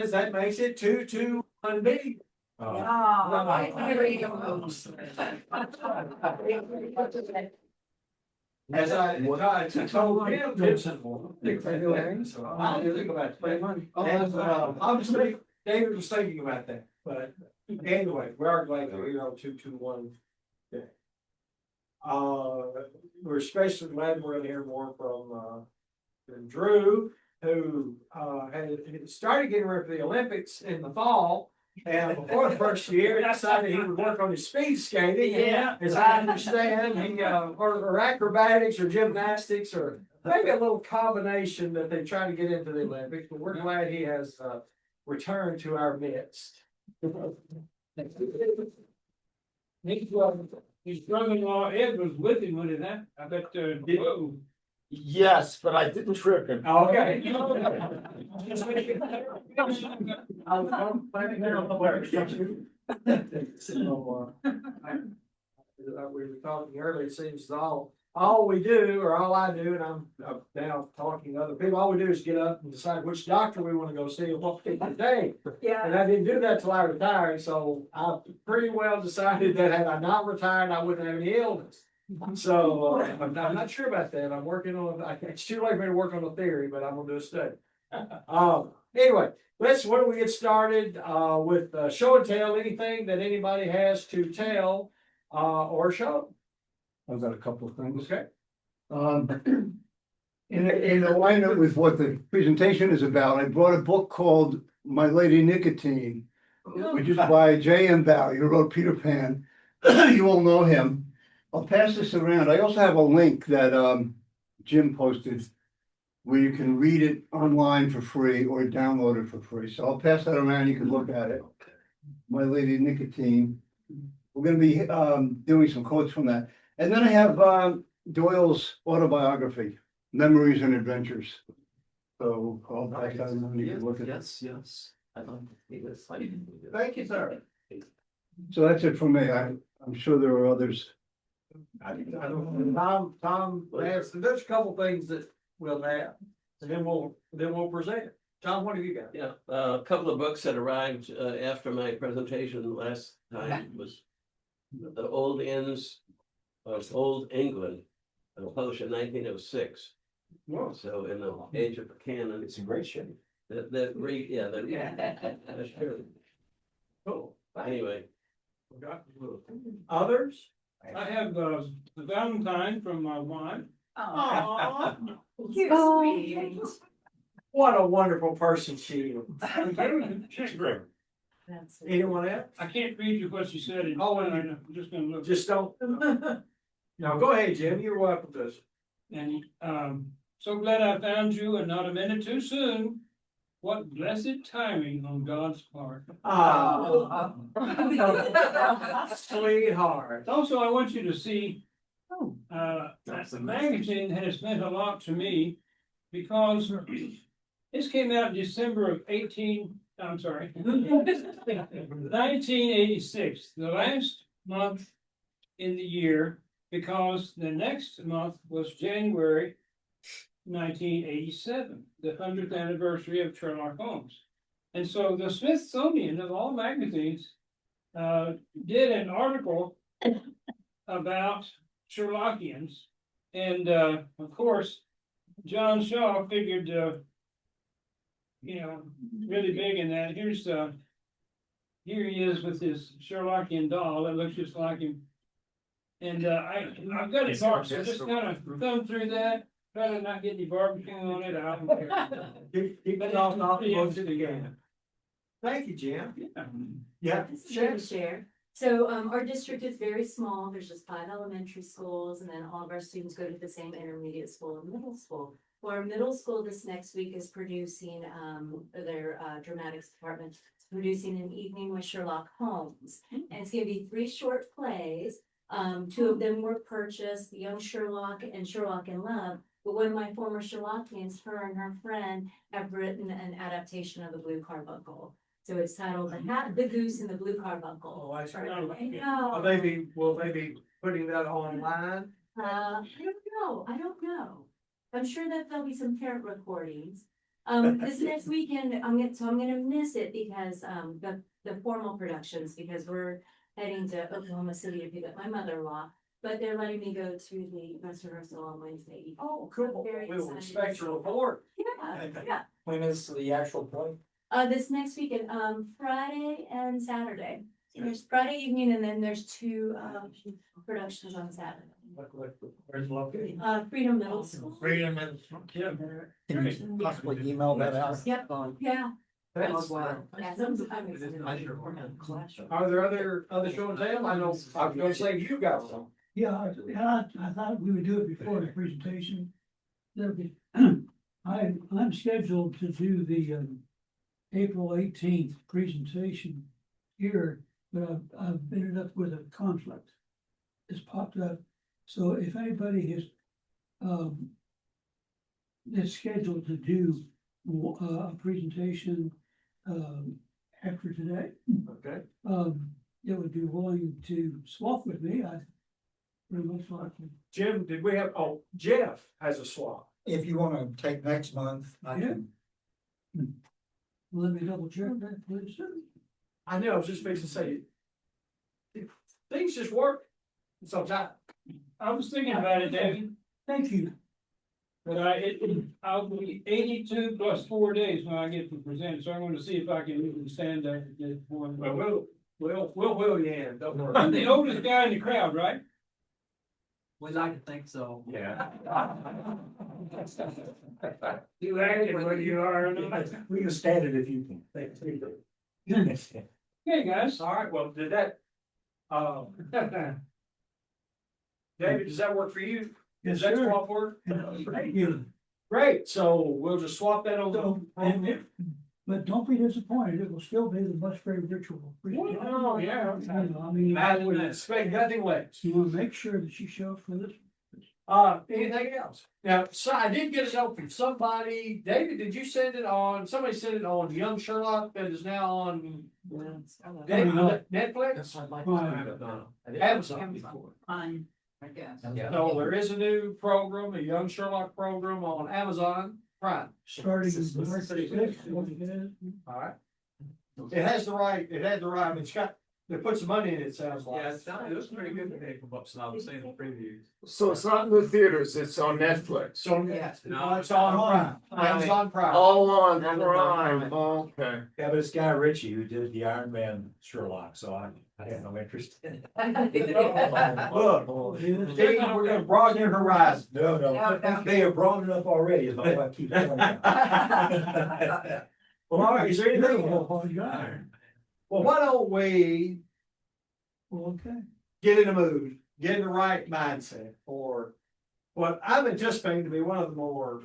is, that makes it 2-2-1B. As I told him, so I didn't think about paying money. And obviously, David was thinking about that, but anyway, we are glad that we're on 2-2-1. We're especially glad we're gonna hear more from Drew, who had started getting ready for the Olympics in the fall. And before the first year, he decided he would work on his speed skating. Yeah. As I understand, he or acrobatics or gymnastics or maybe a little combination that they try to get into the Olympics. But we're glad he has returned to our midst. His brother-in-law Ed was with him when it happened. I bet, whoa. Yes, but I didn't trip him. Okay. We were talking earlier, it seems all we do, or all I do, and I'm now talking to other people, all we do is get up and decide which doctor we want to go see and what particular day. Yeah. And I didn't do that till I retired, so I pretty well decided that had I not retired, I wouldn't have any illness. So I'm not sure about that. I'm working on, it's too late for me to work on a theory, but I'm gonna do a study. Anyway, why don't we get started with show and tell, anything that anybody has to tell or show. I've got a couple of things. Okay. In alignment with what the presentation is about, I brought a book called My Lady Nicotine, which is by J.M. Barrie, who wrote Peter Pan. You all know him. I'll pass this around. I also have a link that Jim posted where you can read it online for free or download it for free. So I'll pass that around. You can look at it. My Lady Nicotine. We're going to be doing some quotes from that. And then I have Doyle's autobiography, Memories and Adventures. So I'll pass that around. You can look at it. Yes. I'd like to see this. Thank you, sir. So that's it for me. I'm sure there are others. Tom has, there's a couple things that we'll have, and then we'll present. Tom, what have you got? Yeah, a couple of books that arrived after my presentation last time was The Old Inns of Old England, published in 1906. Whoa. So in the age of the canon. It's in great shape. That's true. Cool. Anyway, Others? I have the Valentine from my wife. Aw, you're sweet. What a wonderful person she is. She's great. That's it. Anyone else? I can't read you what she said. Oh, I'm just gonna look. Just don't. No, go ahead, Jim. You're welcome to. And so glad I found you and not a minute too soon. What blessed timing on God's part. Ah, sweetheart. Also, I want you to see, the magazine has meant a lot to me because this came out in December of 1986, the last month in the year, because the next month was January 1987, the 100th anniversary of Sherlock Holmes. And so the Smithsonian of all magazines did an article about Sherlockians. And of course, John Shaw figured, really big in that. Here he is with his Sherlockian doll that looks just like him. And I've got it marked, so just kind of thumb through that. Try to not get any barbecue on it. I don't care. Keep it off the books again. Thank you, Jim. Yeah. Share. So our district is very small. There's just 5 elementary schools, and then all of our students go to the same intermediate school and middle school. Well, our middle school this next week is producing their dramatics department is producing an evening with Sherlock Holmes, and it's going to be 3 short plays. 2 of them were purchased, The Young Sherlock and Sherlock in Love. But one of my former Sherlockians, her and her friend, have written an adaptation of The Blue Carbuncle. So it's titled The Goose and the Blue Carbuncle. Oh, that's right. I know. Will they be putting that online? I don't know. I'm sure that there'll be some parent recordings. This next weekend, I'm gonna miss it because, the formal productions, because we're heading to Oklahoma City to pick up my mother-in-law. But they're letting me go to the dress rehearsal on Wednesday evening. Oh, cool. Very We'll excited. respect your report. Yeah. When is the actual play? This next weekend, Friday and Saturday. There's Friday evening and then there's two, productions on Saturday. Where's it located? Freedom Middle School. Freedom and. Yeah. Can you possibly email that out? Yep. Yeah. That's wild. Yeah, sometime. Are there other show and tell? I know, I was gonna say you got some. Yeah, I thought we would do it before the presentation. There'll be, I'm scheduled to do the, April 18th presentation here, but I've ended up with a conflict. It's popped up, so if anybody is scheduled to do a presentation, after today, Okay. that would be willing to swap with me, I pretty much like to. Jim, did we have, oh, Jeff has a swap. If you wanna take next month, I can. Let me double check that, please. I know, I was just fixing to say. Things just work sometimes. I was thinking about it, David, Thank you. but I'll be 82 plus 4 days when I get to present, so I'm gonna see if I can even stand there and get one. Well, we'll wheel you in, don't worry. I'm the oldest guy in the crowd, right? We like to think so. Yeah. You acted what you are. We can stand it if you can. Okay, guys. All right, well, did that, David, does that work for you? Yes, Does that sir. swap work? Thank you. Great, so we'll just swap that on So, and the. if, but don't be disappointed, it will still be the Musgrave ritual. Oh, yeah. You know, I mean, Imagine that, expect nothing less. you wanna make sure that you show up for this. Anything else? Now, so I did get a note from somebody, David, did you send it on, somebody sent it on Young Sherlock that is now on Netflix? Amazon. Fine, I guess. So there is a new program, a Young Sherlock program on Amazon Prime. Starting in March 6th, what it is. All right. It had the right, I mean, it's got, they put some money in it, sounds like. Yeah, it was pretty good when they come up, so I was saying the previews. So it's not in the theaters, it's on Netflix. So, Yes. no, it's on Prime, Amazon Prime. All on Prime, okay. Yeah, but it's Guy Ritchie who did the Iron Man Sherlock, so I have no interest in it. Look, Steve, we're gonna broaden your horizon. No, they have brought it up already, is my wife keeps pointing out. Well, all right, is there anything else? Oh, yeah. Well, why don't we Okay. get in the mood, get in the right mindset for what I'm anticipating to be one of the more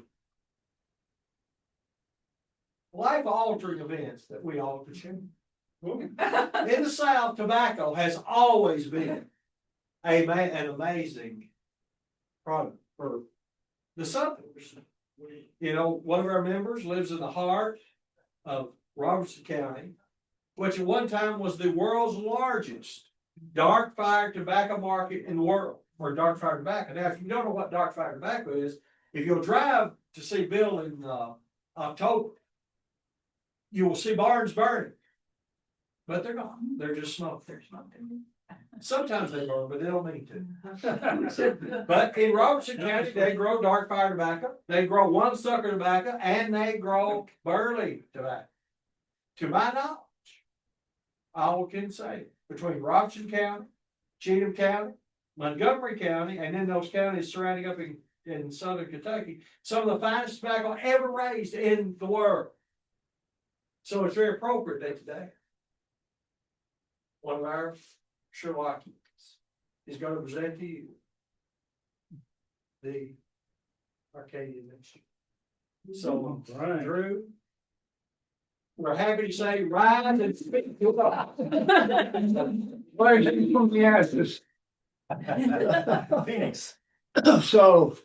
life altering events that we all consume. In the South, tobacco has always been an amazing product for the Southerners. You know, one of our members lives in the heart of Robertson County, which at one time was the world's largest dark fire tobacco market in the world, or dark fire tobacco. Now, if you don't know what dark fire tobacco is, if you'll drive to see Bill in October, you will see barns burning. But they're gone. They're just smoke. They're smoking. Sometimes they burn, but they don't mean to. But in Robertson County, they grow dark fire tobacco, they grow one sucker tobacco, and they grow burley tobacco. To my knowledge, all can say, between Robertson County, Cheatham County, Montgomery County, and then those counties surrounding up in southern Kentucky, some of the finest tobacco ever raised in the world. So it's very appropriate that today, one of our Sherlockians is going to present to you the Arcadian Institute. So, Drew, we're happy to say, rise and speak. Where's it from the ashes? Phoenix. So,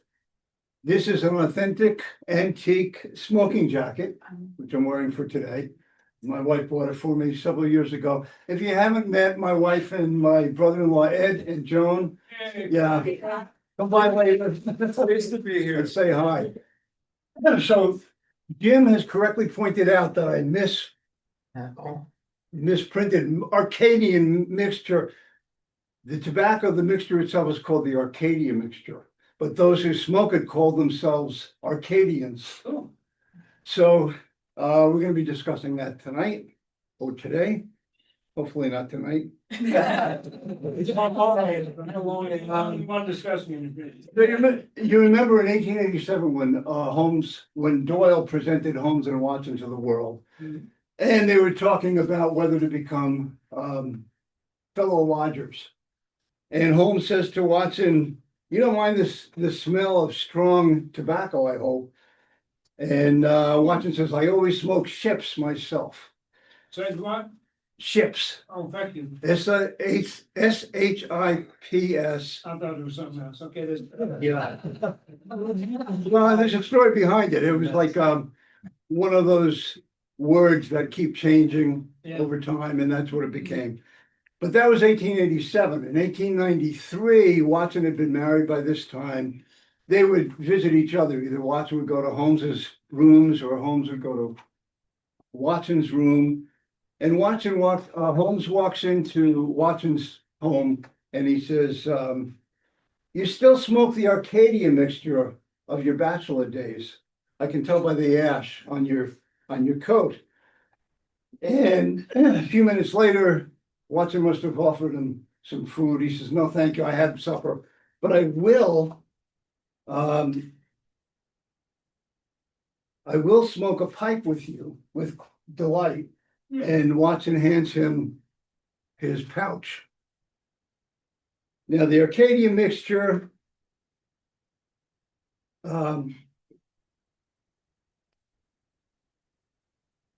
this is an authentic antique smoking jacket, which I'm wearing for today. My wife bought it for me several years ago. If you haven't met my wife and my brother-in-law, Ed and Joan, yeah, come by later. Nice to be here. And say hi. So, Jim has correctly pointed out that I misprinted Arcadian mixture. The tobacco, the mixture itself is called the Arcadian mixture, but those who smoke it call themselves Arcadians. Oh. So, we're gonna be discussing that tonight or today, hopefully not tonight. One discussion. You remember in 1887 when when Doyle presented Holmes and Watson to the world. Mhm. And they were talking about whether to become fellow lodgers. And Holmes says to Watson, "You don't mind the smell of strong tobacco, I hope." And Watson says, "I always smoke ships myself." Says what? Ships. Oh, thank you. SHIPS. I thought it was something else. Okay, this. Yeah. Well, there's a story behind it. It was like one of those words that keep changing Yeah. over time, and that's what it became. But that was 1887. In 1893, Watson had been married by this time. They would visit each other. Either Watson would go to Holmes's rooms or Holmes would go to Watson's room. And Holmes walks into Watson's home and he says, "You still smoke the Arcadian mixture of your bachelor days. I can tell by the ash on your coat." And a few minutes later, Watson must have offered him some food. He says, "No, thank you. I had supper, but I will smoke a pipe with you with delight." And Watson hands him his pouch. Now, the Arcadian mixture, let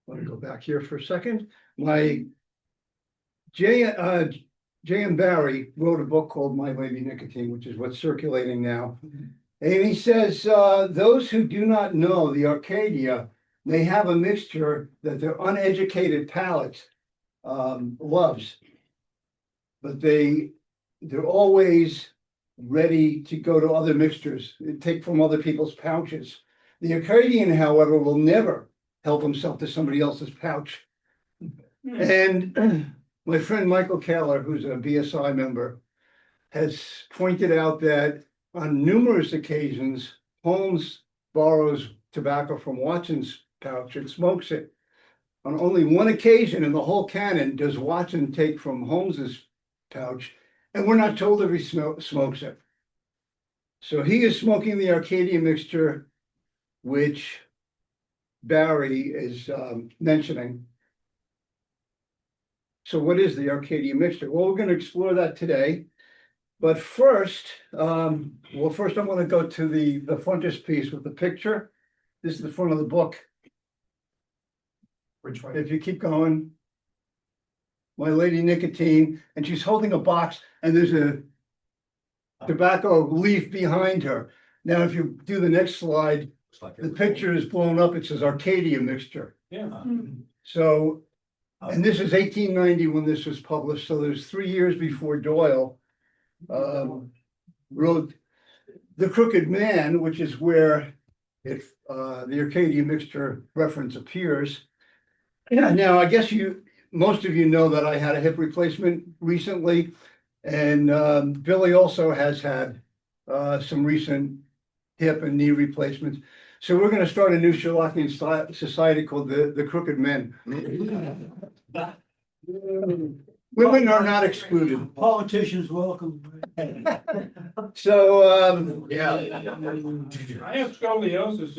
me go back here for a second. J.M. Barrie wrote a book called My Lady Nicotine, which is what's circulating now. And he says, those who do not know the Arcadia, they have a mixture that their uneducated palate loves. But they're always ready to go to other mixtures, take from other people's pouches. The Arcadian, however, will never help himself to somebody else's pouch. And my friend Michael Keller, who's a BSI member, has pointed out that on numerous occasions, Holmes borrows tobacco from Watson's pouch and smokes it. On only one occasion in the whole canon does Watson take from Holmes's pouch, and we're not told if he smokes it. So he is smoking the Arcadian mixture, which Barrie is mentioning. So what is the Arcadian mixture? Well, we're going to explore that today. But first, I'm going to go to the frontispiece with the picture. This is the front of the book. Which way? If you keep going. My Lady Nicotine, and she's holding a box, and there's a tobacco leaf behind her. Now, if you do the next slide, the picture is blown up. It says Arcadian mixture. Yeah. So, and this is 1890 when this was published. So there's 3 years before Doyle wrote The Crooked Man, which is where the Arcadian mixture reference appears. Yeah. Now, I guess most of you know that I had a hip replacement recently, and Billy also has had some recent hip and knee replacements. So we're going to start a new Sherlockian society called the Crooked Men. Women are not excluded. Politicians welcome. So Yeah. I have scoliosis.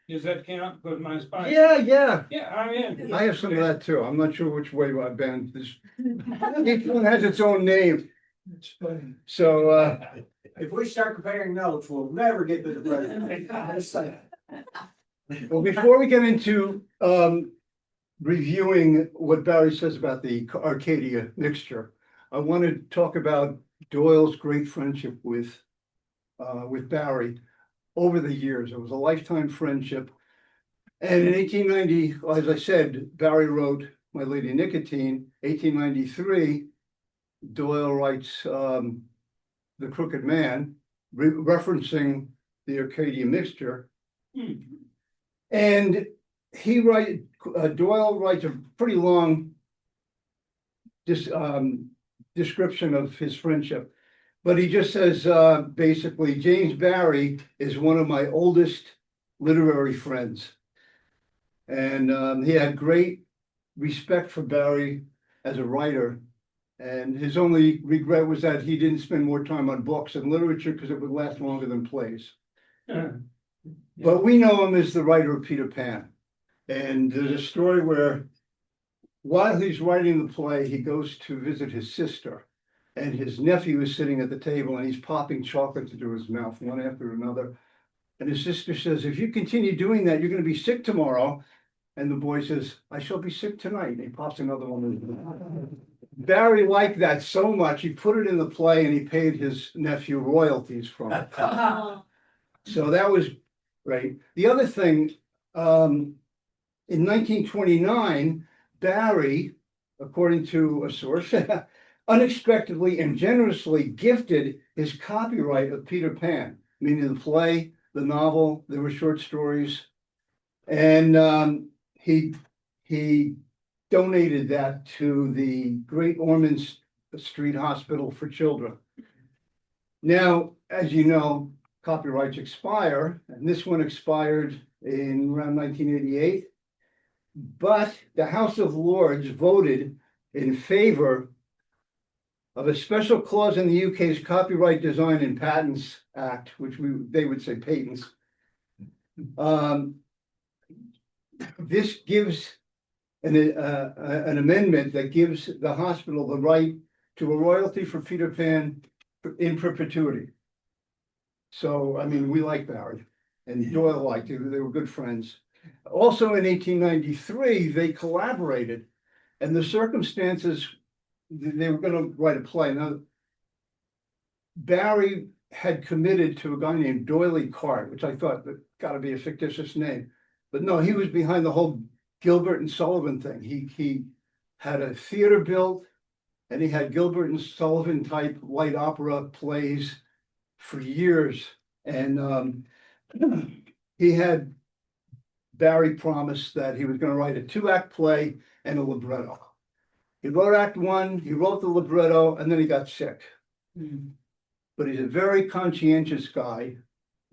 Does that count? Because my spine. yeah. Yeah, I'm in. I have some of that too. I'm not sure which way I bend. Each one has its own name. It's funny. So If we start comparing notes, we'll never get to the president. well, before we get into reviewing what Barrie says about the Arcadia mixture, I want to talk about Doyle's great friendship with Barrie over the years. It was a lifetime friendship. And in 1890, as I said, Barrie wrote My Lady Nicotine. 1893, Doyle writes The Crooked Man, referencing the Arcadian mixture. And Doyle writes a pretty long description of his friendship. But he just says, basically, James Barrie is one of my oldest literary friends. And he had great respect for Barrie as a writer. And his only regret was that he didn't spend more time on books and literature because it would last longer than plays. But we know him as the writer of Peter Pan. And there's a story where while he's writing the play, he goes to visit his sister. And his nephew is sitting at the table and he's popping chocolates into his mouth, one after another. And his sister says, if you continue doing that, you're going to be sick tomorrow. And the boy says, I shall be sick tonight. And he pops another one in his mouth. Barrie liked that so much, he put it in the play and he paid his nephew royalties from it. So that was great. The other thing, in 1929, Barrie, according to a source, unexpectedly and generously gifted his copyright of Peter Pan, meaning the play, the novel, there were short stories. And he donated that to the Great Ormond Street Hospital for Children. Now, as you know, copyrights expire, and this one expired in around 1988. But the House of Lords voted in favor of a special clause in the UK's Copyright Design and Patents Act, which they would say patents. This gives an amendment that gives the hospital the right to a royalty for Peter Pan in perpetuity. So, I mean, we like Barrie, and Doyle liked it. They were good friends. Also in 1893, they collaborated, and the circumstances, they were going to write a play. Now, Barrie had committed to a guy named D'Oyly Carte, which I thought that got to be a fictitious name. But no, he was behind the whole Gilbert and Sullivan thing. He had a theater built, and he had Gilbert and Sullivan type light opera plays for years. And he had Barrie promised that he was going to write a 2-act play and a libretto. He wrote Act 1, he wrote the libretto, and then he got sick. But he's a very conscientious guy.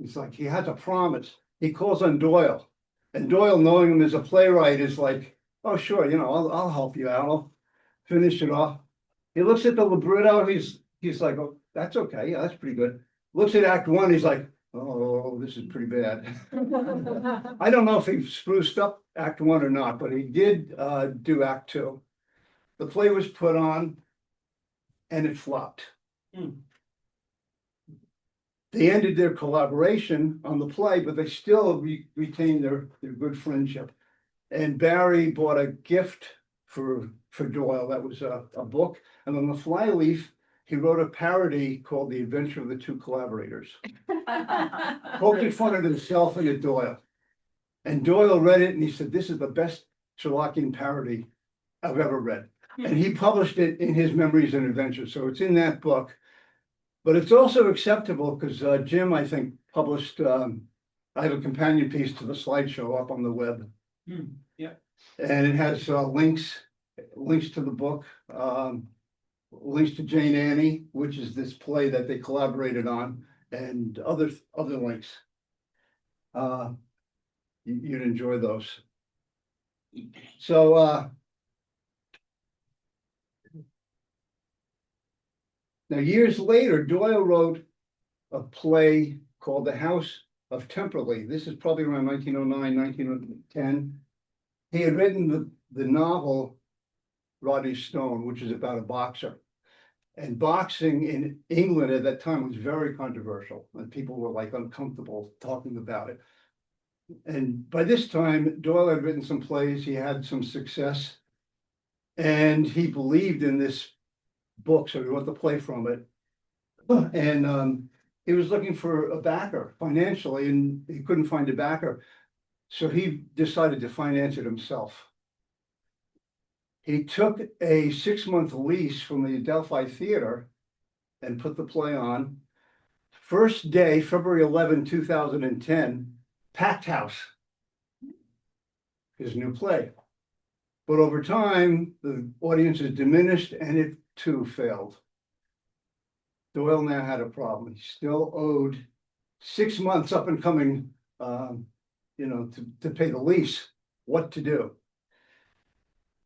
It's like he has a promise. He calls on Doyle. And Doyle, knowing him as a playwright, is like, oh, sure, you know, I'll help you out. I'll finish it off. He looks at the libretto. He's like, oh, that's okay. Yeah, that's pretty good. Looks at Act 1. He's like, oh, this is pretty bad. I don't know if he spruced up Act 1 or not, but he did do Act 2. The play was put on and it flopped. They ended their collaboration on the play, but they still retained their good friendship. And Barrie bought a gift for Doyle. That was a book. And on the flyleaf, he wrote a parody called The Adventure of the Two Collaborators, poking fun at himself and at Doyle. And Doyle read it and he said, this is the best Sherlockian parody I've ever read. And he published it in his Memories and Adventures. So it's in that book. But it's also acceptable because Jim, I think, published, I have a companion piece to the slideshow up on the web. Yeah. And it has links to the book, links to Jane Annie, which is this play that they collaborated on, and other links. You'd enjoy those. So now, years later, Doyle wrote a play called The House of Temperley. This is probably around 1909, 1910. He had written the novel Rodney Stone, which is about a boxer. And boxing in England at that time was very controversial, and people were like uncomfortable talking about it. And by this time, Doyle had written some plays, he had some success, and he believed in this book, so he wrote the play from it. And he was looking for a backer financially, and he couldn't find a backer. So he decided to finance it himself. He took a 6-month lease from the Adelphi Theater and put the play on. First day, February 11, 2010, packed house. his new play. But over time, the audience has diminished and it too failed. Doyle now had a problem. He still owed 6 months up and coming, to pay the lease. What to do?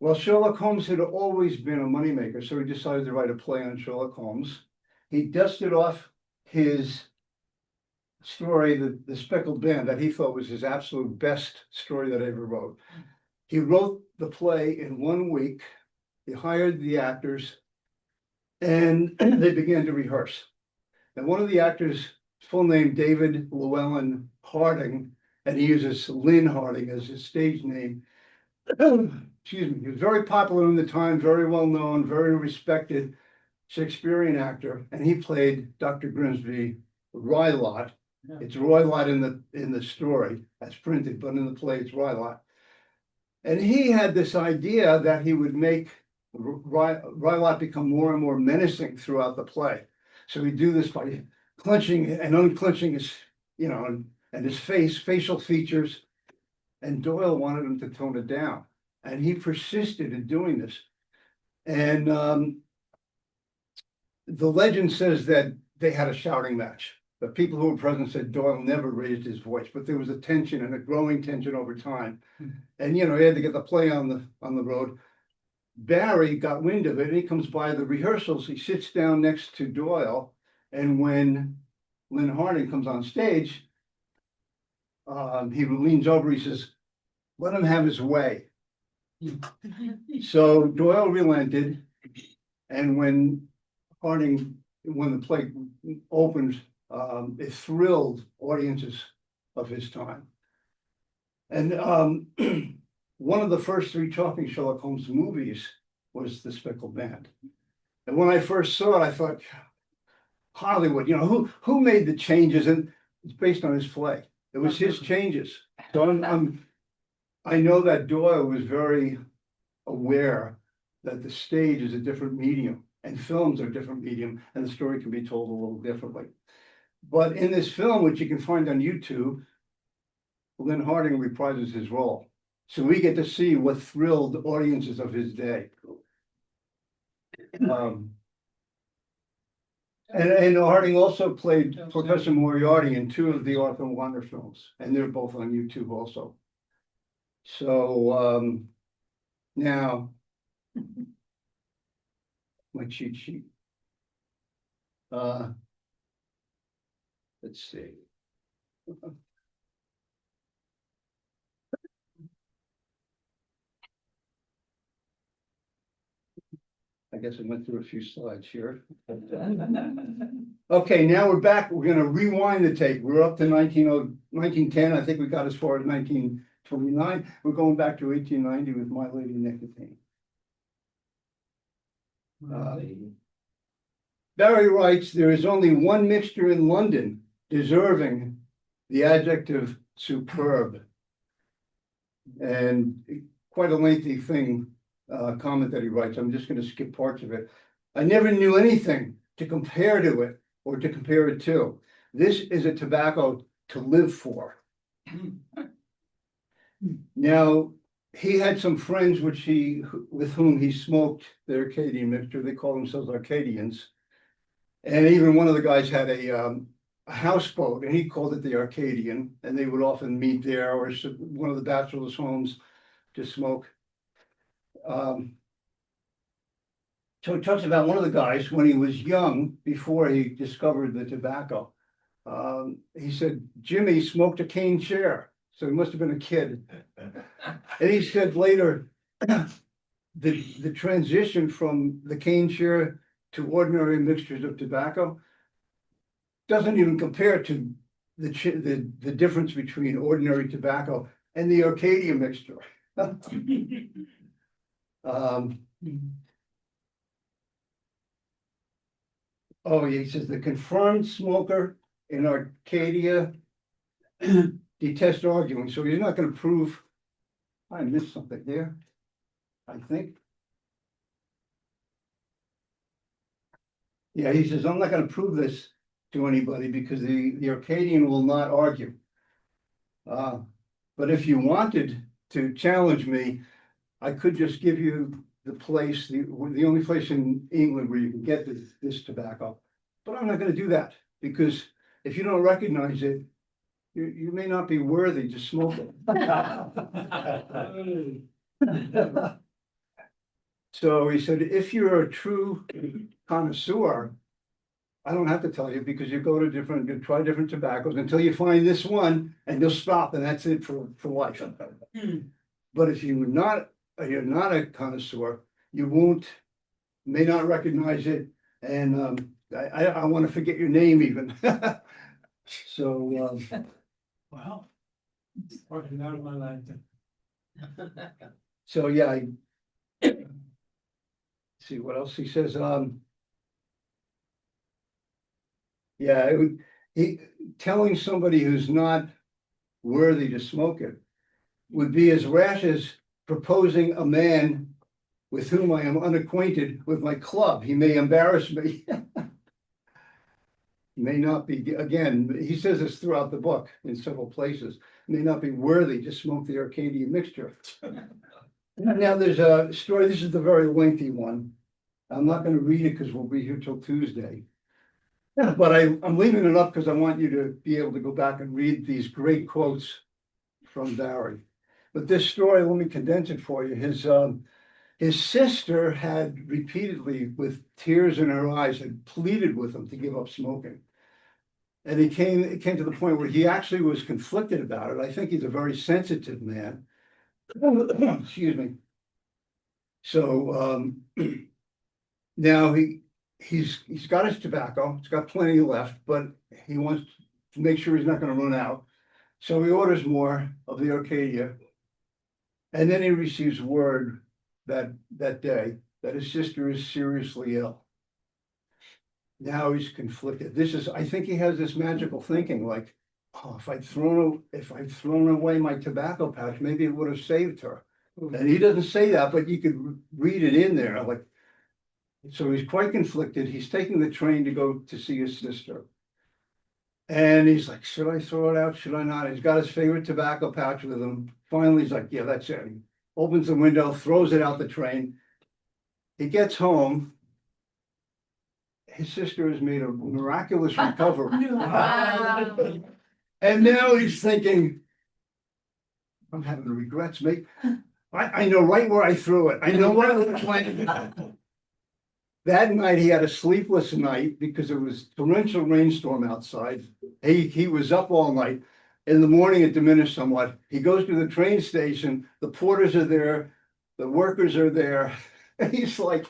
Well, Sherlock Holmes had always been a moneymaker, so he decided to write a play on Sherlock Holmes. He dusted off his story, the Speckled Band, that he thought was his absolute best story that I ever wrote. He wrote the play in 1 week. He hired the actors and they began to rehearse. And one of the actors, full name David Llewellyn Harding, and he uses Lynn Harding as his stage name. Excuse me, he was very popular in the time, very well known, very respected Shakespearean actor, and he played Dr. Grimsby Rylott. Yeah. It's Roylott in the story as printed, but in the play it's Rylott. And he had this idea that he would make Rylott become more and more menacing throughout the play. So he'd do this by clenching and unclenching his, and his facial features. And Doyle wanted him to tone it down. And he persisted in doing this. And the legend says that they had a shouting match. The people who were present said Doyle never raised his voice, but there was a tension and a growing tension over time. And, he had to get the play on the road. Barry got wind of it, and he comes by the rehearsals. He sits down next to Doyle, and when Lynn Harding comes on stage, he leans over, he says, "Let him have his way." So Doyle relented, and when the play opened, it thrilled audiences of his time. And one of the first 3 Talking Sherlock Holmes movies was The Speckled Band. And when I first saw it, I thought, Hollywood, who made the changes? And it's based on his play. It was his changes. So I know that Doyle was very aware that the stage is a different medium and films are a different medium, and the story can be told a little differently. But in this film, which you can find on YouTube, Lynn Harding reprises his role. So we get to see what thrilled audiences of his day. And Harding also played Professor Moriarty in 2 of the Arthur Wonder films, and they're both on YouTube also. So now, my cheat sheet. Let's see. I guess I went through a few slides here. Okay, now we're back. We're going to rewind the tape. We're up to 1910. I think we got as far as 1929. We're going back to 1890 with My Lady Nicotine. Barry writes, "There is only one mixture in London deserving the adjective superb." And quite a lengthy comment that he writes. I'm just going to skip parts of it. "I never knew anything to compare to it or to compare it to. This is a tobacco to live for." Now, he had some friends with whom he smoked the Arcadian mixture. They call themselves Arcadians. And even one of the guys had a houseboat, and he called it the Arcadian, and they would often meet there or one of the bachelors' homes to smoke. So he talks about one of the guys when he was young, before he discovered the tobacco. He said, "Jimmy smoked a cane chair." So he must have been a kid. And he said later, the transition from the cane chair to ordinary mixtures of tobacco doesn't even compare to the difference between ordinary tobacco and the Arcadian mixture. He says the confirmed smoker in Arcadia detests arguing, so he's not going to prove. I missed something there, I think. Yeah, he says, "I'm not going to prove this to anybody because the Arcadian will not argue. But if you wanted to challenge me, I could just give you the place, the only place in England where you can get this tobacco. But I'm not gonna do that, because if you don't recognize it, you may not be worthy to smoke it. So he said, if you're a true connoisseur, I don't have to tell you, because you try different tobaccos until you find this one and you'll stop, and that's it for life. But if you're not a connoisseur, you may not recognize it, and I want to forget your name even. So Wow. Working out of my life. so yeah, see what else he says, yeah, telling somebody who's not worthy to smoke it would be as rash as proposing a man with whom I am unacquainted with my club. He may embarrass me. May not be, again, he says this throughout the book in several places, may not be worthy to smoke the Arcadian mixture. Now, there's a story, this is the very lengthy one. I'm not gonna read it because we'll be here till Tuesday. But I'm leaving it up because I want you to be able to go back and read these great quotes from Barry. But this story, let me condense it for you. His sister had repeatedly, with tears in her eyes, had pleaded with him to give up smoking. And it came to the point where he actually was conflicted about it. I think he's a very sensitive man. Excuse me. So now he's got his tobacco, he's got plenty left, but he wants to make sure he's not gonna run out. So he orders more of the Arcadia. And then he receives word that day that his sister is seriously ill. Now he's conflicted. I think he has this magical thinking like, oh, if I'd thrown away my tobacco pouch, maybe it would have saved her. And he doesn't say that, but you could read it in there, like, so he's quite conflicted. He's taking the train to go to see his sister. And he's like, should I throw it out? Should I not? He's got his favorite tobacco pouch with him. Finally, he's like, yeah, that's it. He opens the window, throws it out the train. He gets home. His sister has made a miraculous recovery. Wow. And now he's thinking, I'm having regrets, mate. I know right where I threw it. I know where it went. That night, he had a sleepless night because it was torrential rainstorm outside. He was up all night. In the morning, it diminished somewhat. He goes to the train station. The porters are there. The workers are there. And he's like,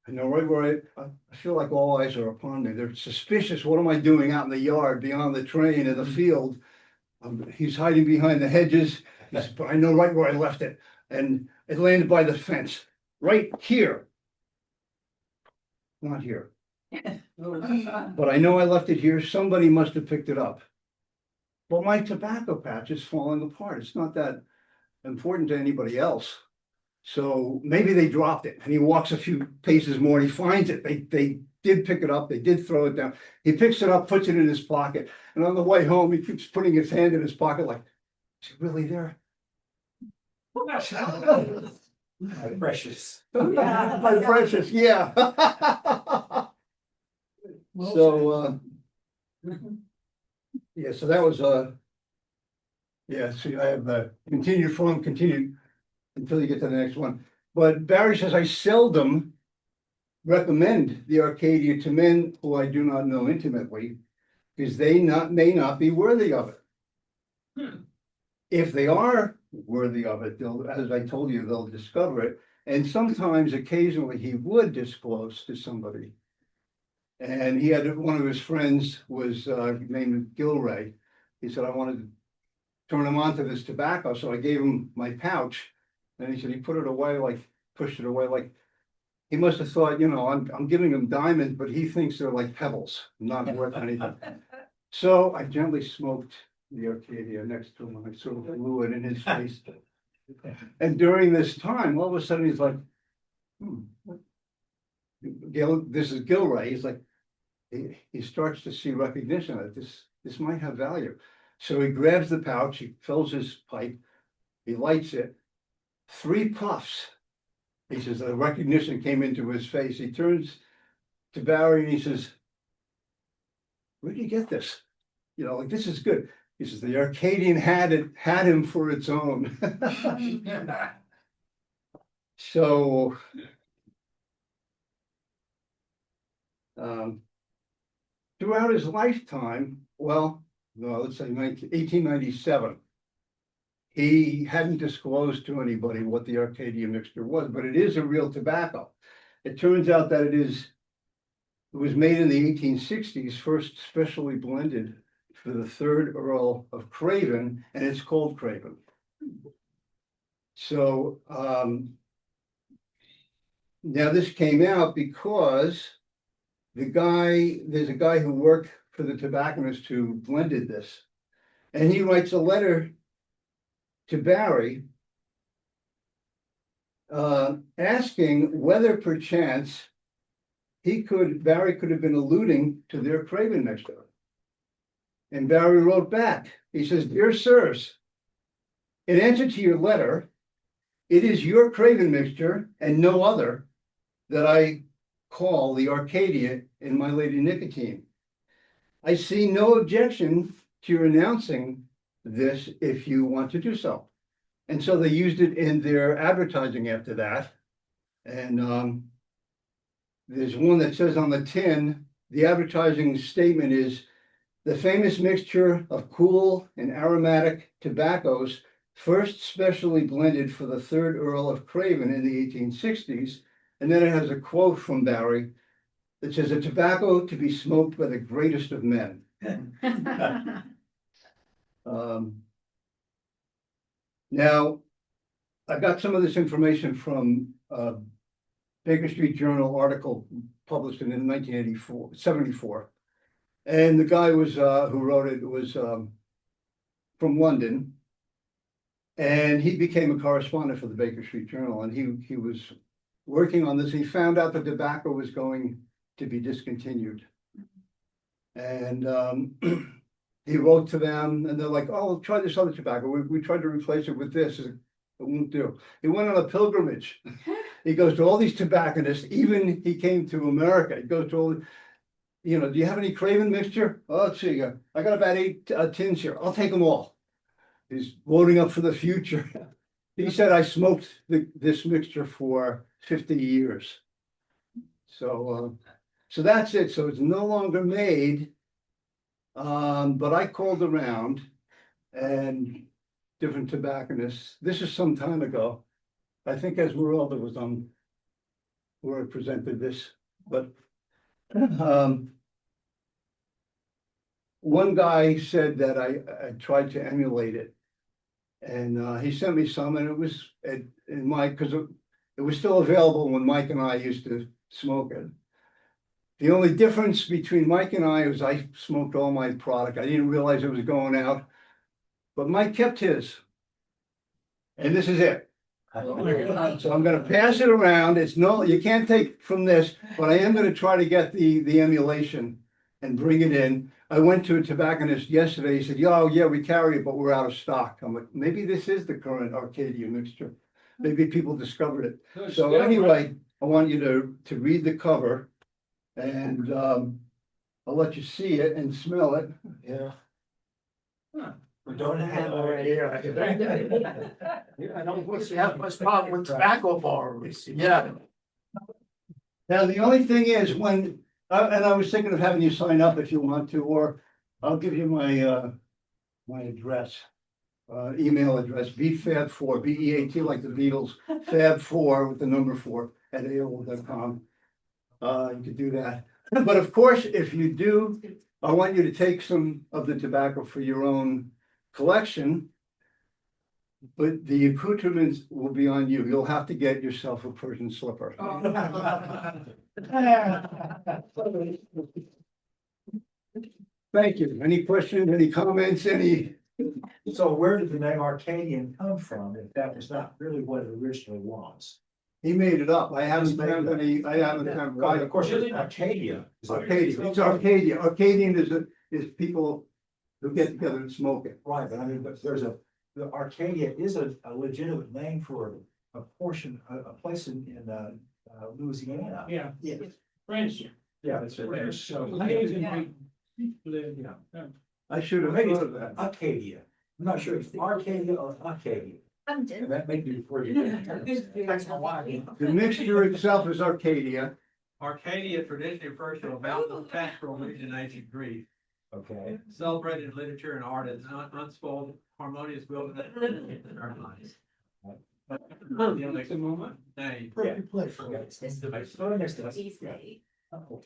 I know right where I feel like all eyes are upon me. They're suspicious. What am I doing out in the yard beyond the train in the field? He's hiding behind the hedges. But I know right where I left it. And it landed by the fence, right here. Not here. But I know I left it here. Somebody must have picked it up. But my tobacco patch is falling apart. It's not that important to anybody else. So maybe they dropped it, and he walks a few paces more and he finds it. They did pick it up. They did throw it down. He picks it up, puts it in his pocket. And on the way home, he keeps putting his hand in his pocket like, is it really there? My precious. My precious, yeah. So, yeah, so that was, yeah, see, I have continued until you get to the next one. But Barry says, I seldom recommend the Arcadia to men who I do not know intimately, because they may not be worthy of it. If they are worthy of it, as I told you, they'll discover it. And sometimes, occasionally, he would disclose to somebody. And he had one of his friends was named Gilray. He said, I wanted to turn him on to this tobacco. So I gave him my pouch. And he said he put it away, like pushed it away, like he must have thought, you know, I'm giving him diamonds, but he thinks they're like pebbles, not worth anything. So I gently smoked the Arcadia next to him, and I sort of blew it in his face. And during this time, all of a sudden he's like, this is Gilray. He's like, he starts to see recognition that this might have value. So he grabs the pouch, he fills his pipe, He lights it, 3 puffs. He says, the recognition came into his face. He turns to Barry and he says, where'd you get this? You know, like, this is good. He says, the Arcadian had him for its own. So. Throughout his lifetime, well, no, let's say 1897. He hadn't disclosed to anybody what the Arcadian mixture was, but it is a real tobacco. It turns out that it was made in the 1860s, first specially blended for the 3rd Earl of Craven, and it's called Craven. So now this came out because there's a guy who worked for the tobacconist who blended this, and he writes a letter to Barry asking whether perchance Barry could have been alluding to their Craven mixture. And Barry wrote back, he says, "Dear sirs, in answer to your letter, it is your Craven mixture and no other that I call the Arcadian in My Lady Nicotine. I see no objection to your announcing this if you want to do so." And so they used it in their advertising after that. And there's one that says on the tin, the advertising statement is, "The famous mixture of cool and aromatic tobaccos, first specially blended for the 3rd Earl of Craven in the 1860s. And then it has a quote from Barry that says, "A tobacco to be smoked by the greatest of men." Now, I got some of this information from Baker Street Journal article published in 1974. And the guy was who wrote it was from London. And he became a correspondent for the Baker Street Journal, and he was working on this. He found out that tobacco was going to be discontinued. And he wrote to them and they're like, "Oh, try this other tobacco. We tried to replace it with this. It won't do." He went on a pilgrimage. He goes to all these tobacconists, even he came to America. He goes to all, you know, "Do you have any Craven mixture?" "Oh, let's see, I got about 8 tins here. I'll take them all." He's loading up for the future. He said, "I smoked this mixture for 50 years. So that's it. So it's no longer made. But I called around and different tobacconists. This is some time ago. I think Esmeralda was on where I presented this, but one guy said that I tried to emulate it. And he sent me some, and it was in my, because it was still available when Mike and I used to smoke it. The only difference between Mike and I was I smoked all my product. I didn't realize it was going out, but Mike kept his. And this is it. So I'm gonna pass it around. It's no, you can't take from this, but I am gonna try to get the emulation and bring it in. I went to a tobacconist yesterday. He said, "Oh, yeah, we carry it, but we're out of stock." I'm like, maybe this is the current Arcadian mixture. Maybe people discovered it. So anyway, I want you to read the cover, and I'll let you see it and smell it. Yeah. We don't have already. I don't have much problem with tobacco bars. Yeah. Now, the only thing is when, and I was thinking of having you sign up if you want to, or I'll give you my my address, email address, bfab4, BEAT like the Beatles, fab4 with the number 4 at AOL.com. You could do that. But of course, if you do, I want you to take some of the tobacco for your own collection. But the accoutrements will be on you. You'll have to get yourself a Persian slipper. Thank you. Any questions, any comments, any? So where did the name Arcadian come from, if that was not really what it originally was? He made it up. I haven't found any, I haven't found. Of course, it's Arcadia. Arcadia, it's Arcadia. Arcadian is people who get together and smoke it. Right, but I mean, but there's a the Arcadia is a legitimate name for a portion, a place in Louisiana. Yeah. Yeah. French. Yeah, it's a, so. Amazing Yeah. people live. Yeah. I should have Maybe thought it's of that. Acadia. I'm not sure if it's Arcadia or Acadia. And that may be before you. That's my wife. The mixture itself is Arcadia. Arcadia traditionally refers to a mountainous pastoral region in ancient Greece. Okay. Celebrated literature and art as unspoiled, harmonious wilderness in our minds. Takes a moment. Name. Perfect place. Oh, next to us. These days. Oh.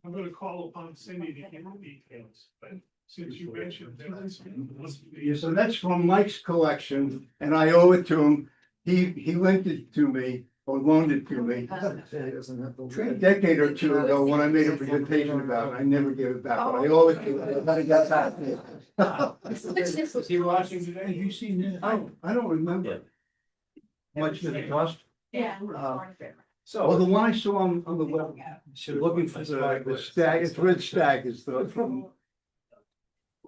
I'm gonna call upon Cindy to give the details, but since you mentioned that. Yeah, so that's from Mike's collection, and I owe it to him. He linked it to me, or loaned it to me a decade or two ago when I made a presentation about it. I never gave it back, but I owe it to him. I got that. Is he watching Have today? you seen that? Oh, I don't remember. How much did it cost? Yeah. Well, the one I saw on the web, looking for the stag, it's red stag is the from.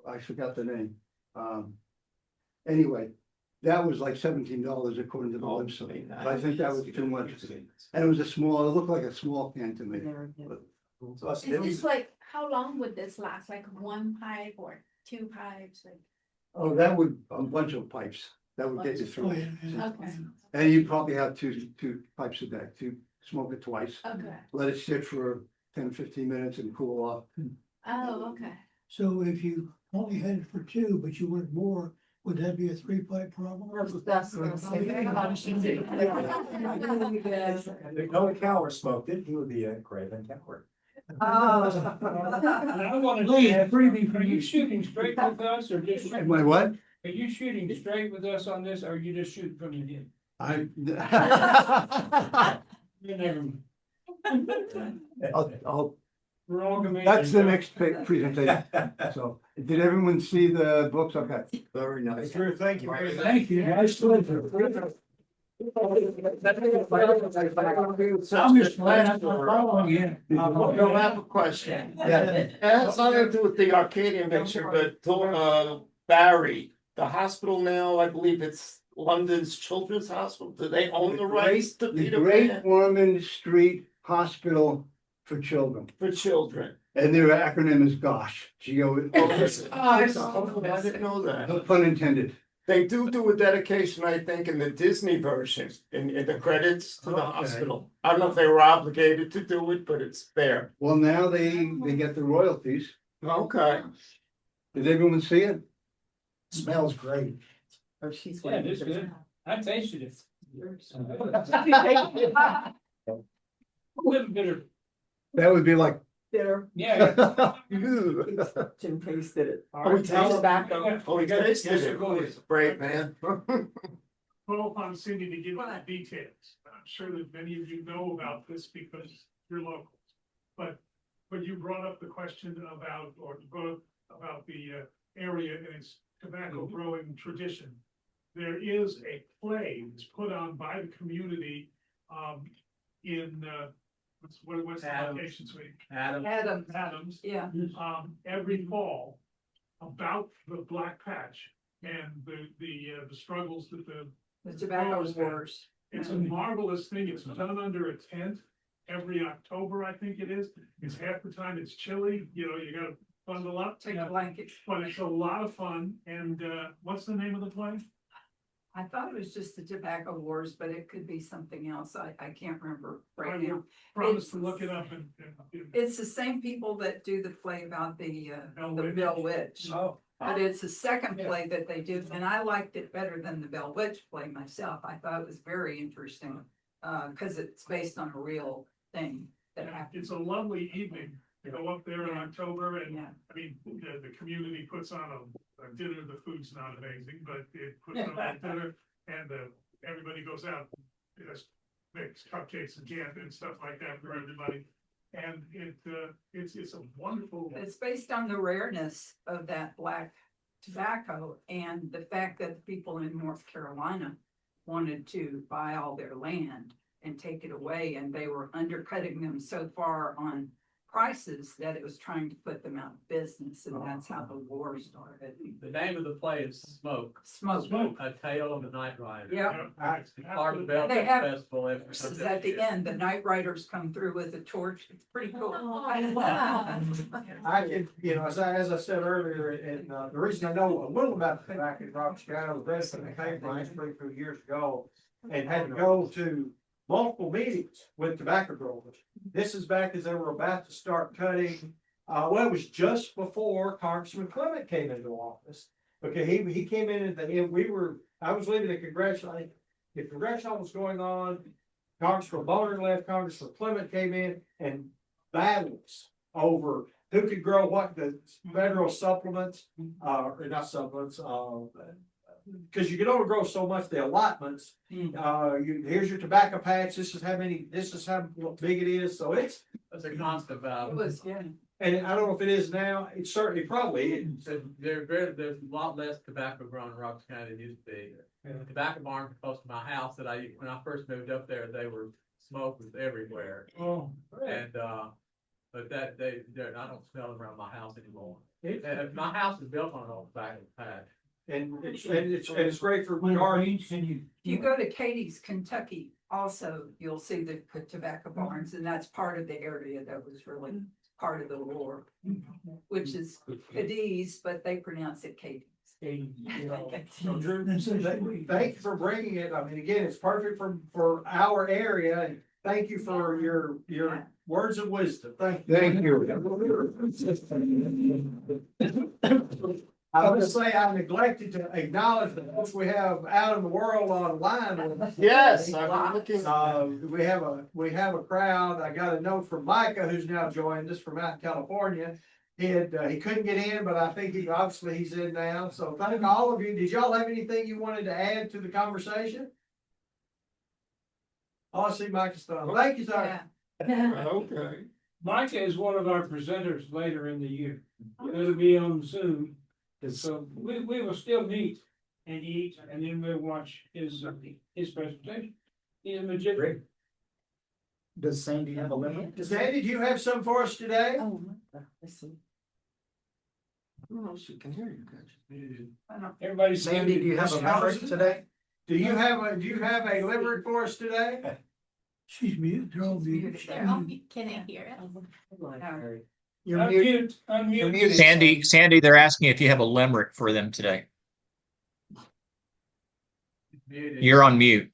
I forgot the name. Anyway, that was like $17 according to the website. But I think that was too much. And it was a small, it looked like a small can to me. So us- Is this like, how long would this last? Like one pipe or two pipes? Like, Oh, that would, a bunch of pipes. That would get you Oh, through. yeah. okay, And you probably have two pipes a day, smoke it twice. okay. Let it sit for 10-15 minutes and cool off. Oh, okay. So if you only had it for two, but you wanted more, would that be a three-pipe problem? If Noah Coward smoked it, he would be a craven coward. And I wanted Lee, to ask, freebie for are you you. shooting straight with us or just? Am I what? Are you shooting straight with us on this or are you just shooting from your hip? I. Never mind. I'll, We're all committed. that's the next presentation. So, did everyone see the books? Okay. Very nice. Sure, thank you. Thank you. I'm just glad I'm not following you. No, I have a question. Yeah. It has nothing to do with the Arcadian mixture, but Barry, the hospital now, I believe it's London's Children's Hospital. Do they own the rights to The Peter Great Pan Ormond Street Hospital for Children. for children? And their acronym is GOSH, G-O. I didn't know that. No pun intended. They do a dedication, I think, in the Disney version, in the credits to the Okay. hospital. I don't know if they were obligated to do it, but it's there. Well, now they get the royalties. Okay. Did everyone see it? Smells great. Oh, she's. Yeah, it is good. I tasted it. A little bitter. That would be like. Yeah. Jim tasted it. Oh, we tasted Tobacco. Oh, we tasted Yes, it. go ahead. Great, man. Call upon Cindy to give you the details. I'm sure that many of you know about this because you're local. But you brought up the question about, or you brought up about the area and its tobacco growing tradition. There is a play that's put on by the community in what's the Adams. location suite? Adams, Adams, yeah. every fall about the black patch and the struggles that The tobacco growers have. wars. It's a marvelous thing. It's done under a tent every October, I think it is. It's half the time it's chilly, you know, you gotta bundle up. Take a blanket. But it's a lot of fun. And what's the name of the play? I thought it was just the tobacco wars, but it could be something else. I can't remember right now. Promise to look it up and. It's the same people that do the play about the Bell Witch. Oh. But it's the second play that they do, and I liked it better than the Bell Witch play myself. I thought it was very interesting. Cause it's based on a real thing that happened. It's a lovely evening to go up there in October and, Yeah. I mean, the community puts on a dinner. The food's not amazing, but it puts on a dinner and everybody goes out. Just makes cupcakes and jam and stuff like that for everybody. And it's a wonderful. It's based on the rareness of that black tobacco and the fact that the people in North Carolina wanted to buy all their land and take it away, and they were undercutting them so far on prices that it was trying to put them out of business, and that's how the war started. The name of the play is Smoke. Smoke. A Tale of a Night Rider. Yeah. It's part of the Belfast They have- Festival. This is at the end, the night riders come through with a torch. It's pretty cool. Wow. I can, as I said earlier, and, the reason I know a little about the tobacco in Rock Sky, was resident that came from Iceberg a few years ago. And had to go to multiple meetings with tobacco growers. This is back as they were about to start cutting, well, it was just before Congressman Clement came into office. Okay, he came in at the end, I was leaving the congressional was going on. Congressman Boner left, Congressman Clement came in, and battles over who could grow what, the federal supplements, or not supplements, because you can only grow so much, the allotments. Here's your tobacco patch, this is how big it is, so it's a constant battle. It was, yeah. and I don't know if it is now, it certainly probably is. So there's a lot less tobacco grown in Rock County than used to be. The tobacco barns close to my house when I first moved up there, smoke was everywhere. Oh. And, but I don't smell them around my house anymore. My house is built on an old tobacco patch. And it's great for When it garden. rains, can you? If you go to Katie's, Kentucky, also, you'll see the tobacco barns, and that's part of the area that was really part of the war, which is Cadiz, but they pronounce it Katie's. So Drew, thank you for bringing it. I mean, again, it's perfect for our area, and thank you for your words of wisdom. Thank you. Thank you. I would say I neglected to acknowledge that folks we have out in the world online. Yes, I'm looking. We have a crowd. I got a note from Micah, who's now joined us from out in California. He couldn't get in, but I think he's in now. So thank all of you. Did y'all have anything you wanted to add to the conversation? Oh, I see Micah's thumb. Thank you, sir. Okay. Micah is one of our presenters later in the year. It'll be on Zoom. So we will still meet and eat, and then we'll watch his presentation. He's a magician. Does Sandy have a limit? Sandy, do you have some for us today? Oh, let's see. Oh, she can hear you guys. Everybody's. Sandy, do you have a limerick today? Do you have a limerick for us today? She's mute, they're all muted. Can I hear it? You're muted. Unmute. You're muted. Sandy, they're asking if you have a limerick for them today. Muted. You're on mute.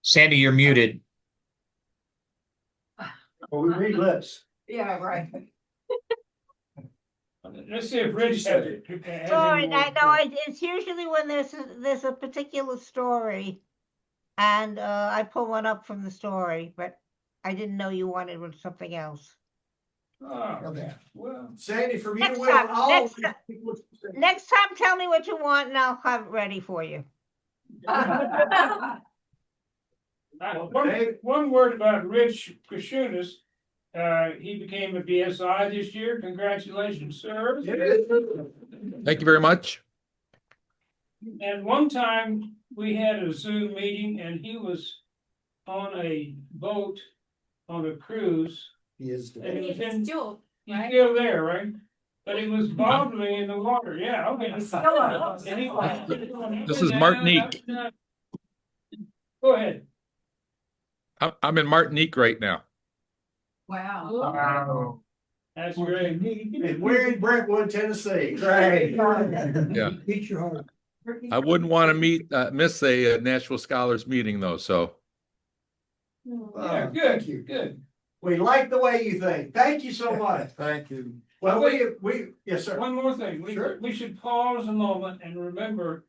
Sandy, you're muted. Well, we read lips. Yeah, right. Let's see if Rich has it. Sorry, it's usually when there's a particular story. And I pull one up from the story, but I didn't know you wanted something else. Oh, okay. Well, Sandy, from you, Next we'll time, all. Next time, tell me what you want and I'll have it ready for you. one word about Rich Kashunas. He became a BSI this year. Congratulations, sir. Thank you very much. And one time we had a Zoom meeting and he was on a boat on a cruise. He is. And he was in, he's Still, still there, right? But he was bobbling in the water. Yeah, okay. This is Martinique. Go ahead. I'm in Martinique right now. Wow. Wow. That's great. And we're in Brentwood, Tennessee. Great. Yeah. Eat your heart. I wouldn't want to miss a Nashville Scholars meeting though, so. Yeah, good, good. We like the way you think. Thank you so much. Thank you. Well, yes, sir. One more thing, Sure. we should pause a moment and remember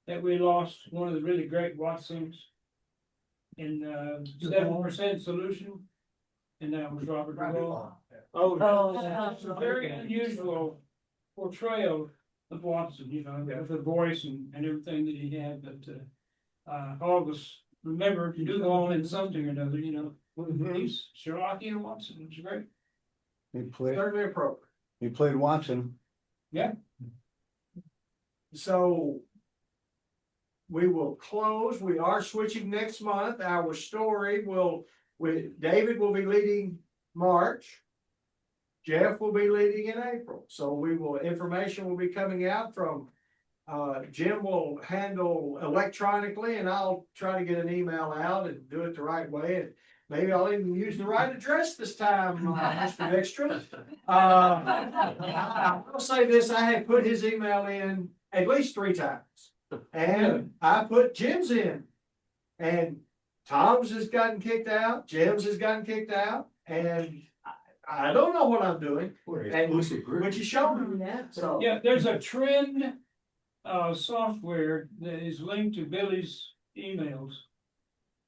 that we lost one of the really great Watsons in 7% solution, and that was Robert Duvall. It's a very unusual portrayal of Watson, with the voice and everything that he had, but all of us remember Duvall in something or another, He's Sherlockian Watson, which is great. Certainly appropriate. He played Watson. Yeah. So we will close. We are switching next month. Our story David will be leading March. Jeff will be leading in April, so information will be coming out from, Jim will handle electronically and I'll try to get an email out and do it the right way. And maybe I'll even use the right address this time, Mr. Extra. I will say this, I have put his email in at least 3 times. And I put Jim's in. And Tom's has gotten kicked out, Jim's has gotten kicked out, and I don't know what I'm doing. And which is showing me that, so. Yeah, there's a trend software that is linked to Billy's emails.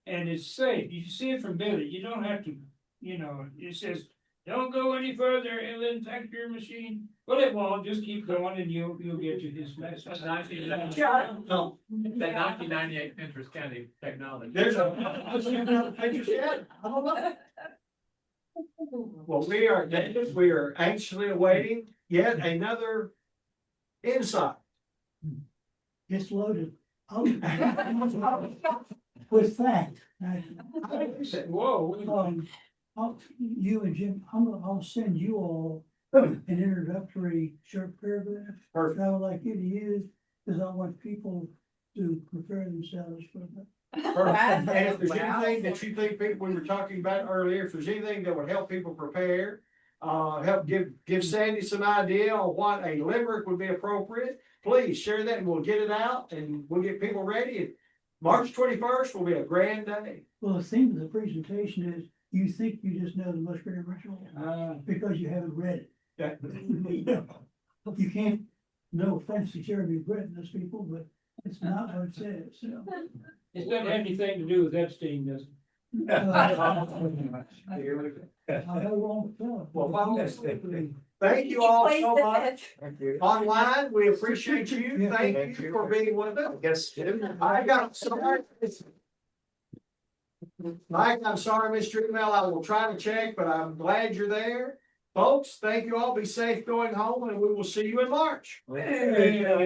And it's safe. You can see it from Billy. You don't have to, it says, don't go any further, it'll infect your machine. But it won't, just keep going and you'll get to his message. That's 1998 Pinterest County technology. There's another picture yet? I don't know. Well, we are anxiously awaiting yet another insight. It's loaded. With that. Whoa. You and Jim, I'll send you all an introductory short paragraph. Perfect. I would like you to use, because I want people to prepare themselves for that. Perfect. And if there's anything that you think we were talking about earlier, if there's anything that would help people prepare, help give Sandy some idea on what a limerick would be appropriate, please share that and we'll get it out and we'll get people ready. March 21st will be a grand day. Well, the theme of the presentation is, you think you just know the Musgrim original, because you haven't read it. You can't, no offense to Jeremy Britton, those people, but it's not what it says, so. It doesn't have anything to do with Epstein, does it? I know wrong with that. Thank you all so much. Thank you. Online, we appreciate you. Thank you for being with us. Guess Jim. I got sorry. Mike, I'm sorry, Mr. Email. I will try to check, but I'm glad you're there. Folks, thank you all. Be safe going home and we will see you in March.